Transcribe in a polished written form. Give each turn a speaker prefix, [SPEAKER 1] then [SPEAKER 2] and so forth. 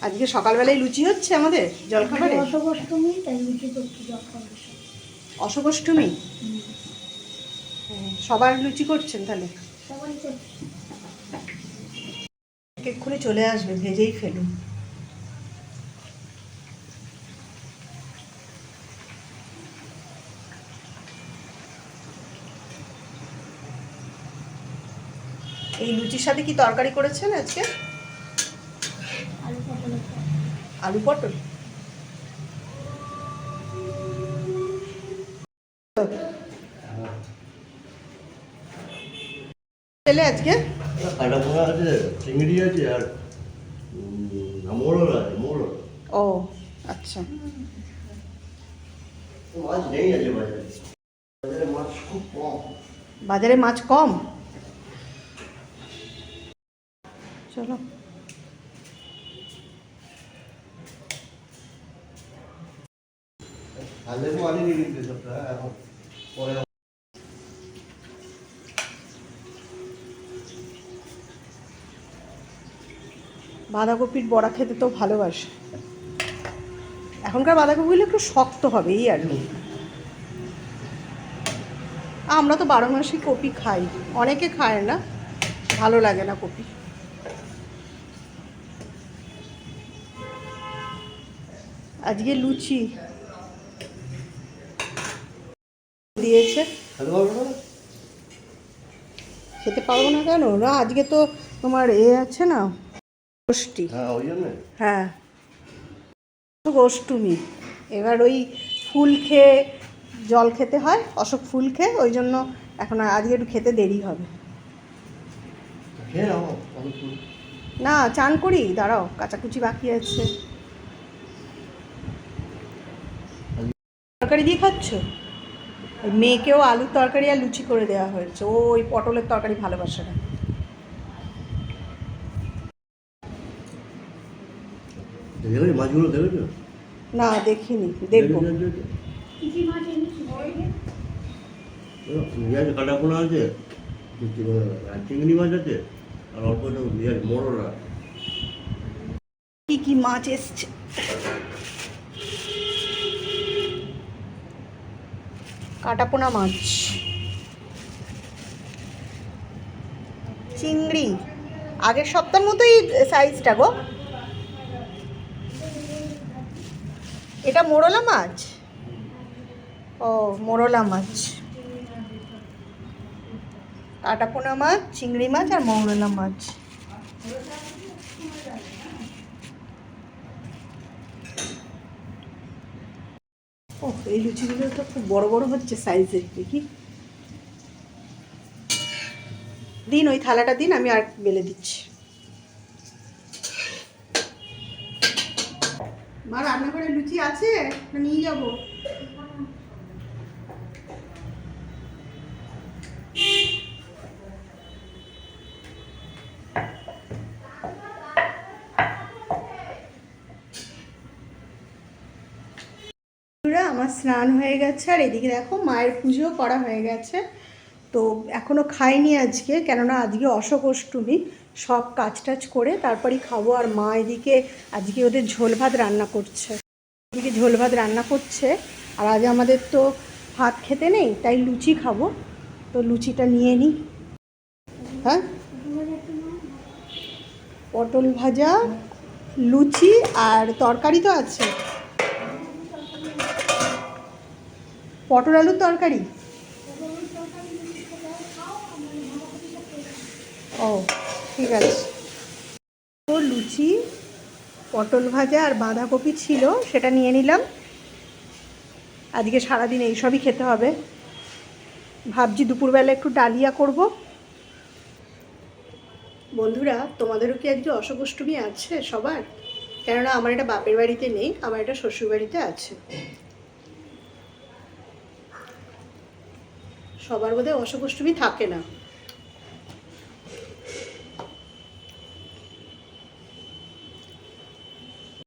[SPEAKER 1] আজকে সকালবেলায় লুচি হচ্ছে আমাদের জলখাবারে।
[SPEAKER 2] অষ্টমী তাই লুচি করছি জলখাবারে।
[SPEAKER 1] অষ্টমী সবার লুচি করছেন তাহলে?
[SPEAKER 2] সবাই করছি।
[SPEAKER 1] এক্ষুনি চলে আসবে, ভেজেই ফেলুন। এই লুচির সাথে কি তরকারি করেছেন আজকে?
[SPEAKER 2] আলু পটলের তরকারি।
[SPEAKER 1] আলু পটল। পেলে আজকে
[SPEAKER 3] কাটাপোনা আছে, চিংড়ি আছে, আর মোড়ল আছে, মোড়ল।
[SPEAKER 1] ও আচ্ছা।
[SPEAKER 3] মাছ নেই আছে বাজারে, বাজারে মাছ খুব কম।
[SPEAKER 1] বাজারে মাছ কম? চলো
[SPEAKER 3] আলেও আনিনি কিন্তু সবটা এখন পরে।
[SPEAKER 1] বাঁধাকপির বড়া খেতে তো ভালোবাসে। এখনকার বাঁধাকপিগুলো একটু শক্ত হবে এই আর কি। আমরা তো 12 মাসই কপি খাই, অনেকে খায় না, ভালো লাগে না কপি। আজকে লুচি দিয়েছে। খেতে পারবো না কেন? না আজকে তো তোমার আছে না, ষষ্ঠী।
[SPEAKER 3] হ্যাঁ ওই জন্য।
[SPEAKER 1] হ্যাঁ অষ্টমী। এবার ওই ফুল খেয়ে জল খেতে হয়, অশোক ফুল খেয়ে, ওই জন্য এখন আজকে একটু খেতে দেরি হবে। না চান করি, দাঁড়াও, কাচাকুচি বাকি আছে। তরকারি দিয়ে খাচ্ছ? মেয়েকেও আলুর তরকারি আর লুচি করে দেওয়া হয়েছে, ও ওই পটলের তরকারি ভালোবাসে না।
[SPEAKER 3] মাছগুলো দেখেছো?
[SPEAKER 1] না দেখিনি, দেখবো।
[SPEAKER 3] কাটাপোনা আছে, চিংড়ি মাছ আছে, আর অল্প মোড়ল আছে।
[SPEAKER 1] কি কি মাছ এসছে? কাটাপোনা মাছ, চিংড়ি, আগের সপ্তাহের মতোই সাইজটা গো। এটা মোরলা মাছ? ও মোরলা মাছ। কাটাপোনা মাছ, চিংড়ি মাছ আর মোরলা মাছ। ও এই লুচিগুলো তো খুব বড় বড় হচ্ছে সাইজে, দেখি দিন, ওই থালাটা দিন, আমি আর বেলে দিচ্ছি। মা রান্নাঘরে লুচি আছে, নিয়ে যাবো। আমার স্নান হয়ে গেছে, আর এদিকে দেখো মায়ের পুজো করা হয়ে গেছে। তো এখনও খাইনি আজকে, কেননা আজকে অশোক অষ্টমী। সব কাজ টাজ করে তারপরেই খাবো। আর মা এদিকে আজকে ওদের ঝোল ভাত রান্না করছে, এদিকে ঝোল ভাত রান্না করছে। আর আজ আমাদের তো ভাত খেতে নেই, তাই লুচি খাবো। তো লুচিটা নিয়ে নিই। হ্যাঁ পটল ভাজা, লুচি আর তরকারি তো আছে, পটল আলুর তরকারি। ও ঠিক আছে। তো লুচি, পটল ভাজা আর বাঁধাকপি ছিল, সেটা নিয়ে নিলাম। আজকে সারাদিন এইসবই খেতে হবে। ভাবছি দুপুরবেলা একটু ডালিয়া করব। বন্ধুরা, তোমাদেরও কি আজকে অশোক অষ্টমী আছে সবার? কেননা আমার এটা বাপের বাড়িতে নেই, আমার এটা শ্বশুর বাড়িতে আছে। সবার বোধহয় অশোক অষ্টমী থাকে না।